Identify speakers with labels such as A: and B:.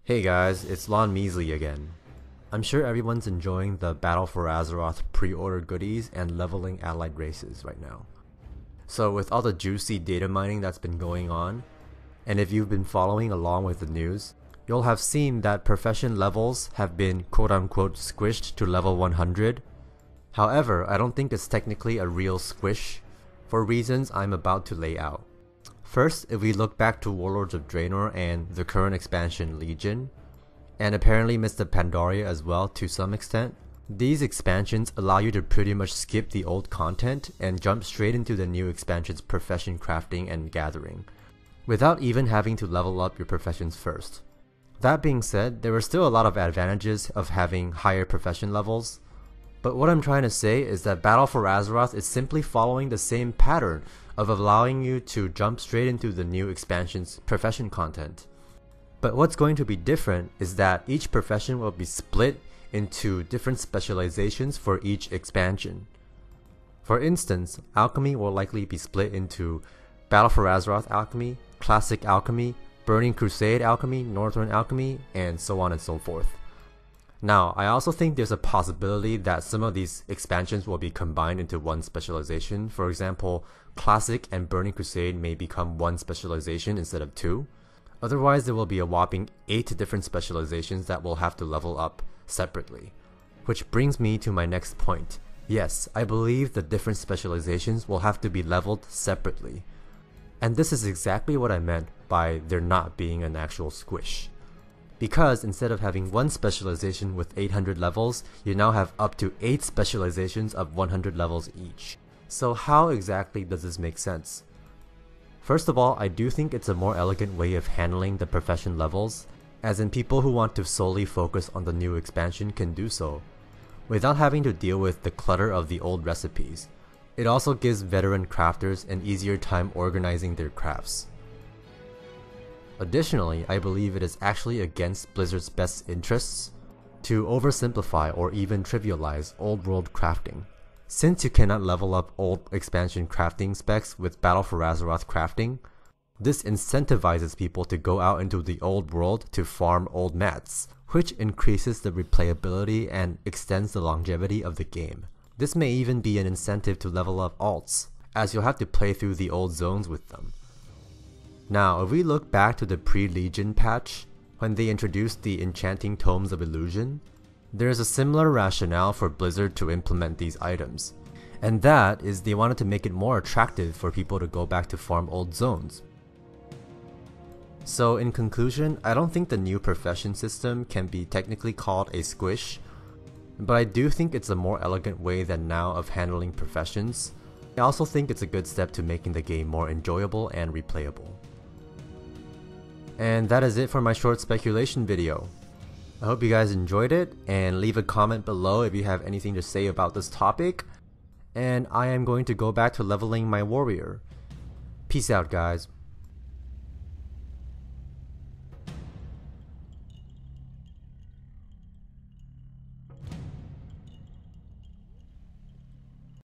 A: Hey guys, it's Lon Measley again. I'm sure everyone's enjoying the Battle for Azeroth pre-order goodies and leveling allied races right now. So with all the juicy data mining that's been going on, and if you've been following along with the news, you'll have seen that profession levels have been quote-unquote squished to level 100. However, I don't think it's technically a real squish, for reasons I'm about to lay out. First, if we look back to Warlords of Draenor and the current expansion Legion, and apparently Mr. Pandaria as well to some extent, these expansions allow you to pretty much skip the old content and jump straight into the new expansion's profession crafting and gathering, without even having to level up your professions first. That being said, there are still a lot of advantages of having higher profession levels, but what I'm trying to say is that Battle for Azeroth is simply following the same pattern of allowing you to jump straight into the new expansion's profession content. But what's going to be different is that each profession will be split into different specializations for each expansion. For instance, Alchemy will likely be split into Battle for Azeroth Alchemy, Classic Alchemy, Burning Crusade Alchemy, Northern Alchemy, and so on and so forth. Now, I also think there's a possibility that some of these expansions will be combined into one specialization. For example, Classic and Burning Crusade may become one specialization instead of two. Otherwise, there will be a whopping 8 different specializations that will have to level up separately. Which brings me to my next point. Yes, I believe the different specializations will have to be leveled separately. And this is exactly what I meant by there not being an actual squish. Because instead of having one specialization with 800 levels, you now have up to 8 specializations of 100 levels each. So how exactly does this make sense? First of all, I do think it's a more elegant way of handling the profession levels, as in people who want to solely focus on the new expansion can do so, without having to deal with the clutter of the old recipes. It also gives veteran crafters an easier time organizing their crafts. Additionally, I believe it is actually against Blizzard's best interests to oversimplify or even trivialize old world crafting. Since you cannot level up old expansion crafting specs with Battle for Azeroth crafting, this incentivizes people to go out into the old world to farm old mats, which increases the replayability and extends the longevity of the game. This may even be an incentive to level up alts, as you'll have to play through the old zones with them. Now, if we look back to the pre-Legion patch, when they introduced the Enchanting Tomes of Illusion, there is a similar rationale for Blizzard to implement these items, and that is they wanted to make it more attractive for people to go back to farm old zones. So in conclusion, I don't think the new profession system can be technically called a squish, but I do think it's a more elegant way than now of handling professions. I also think it's a good step to making the game more enjoyable and replayable. And that is it for my short speculation video. I hope you guys enjoyed it, and leave a comment below if you have anything to say about this topic. And I am going to go back to leveling my warrior. Peace out, guys.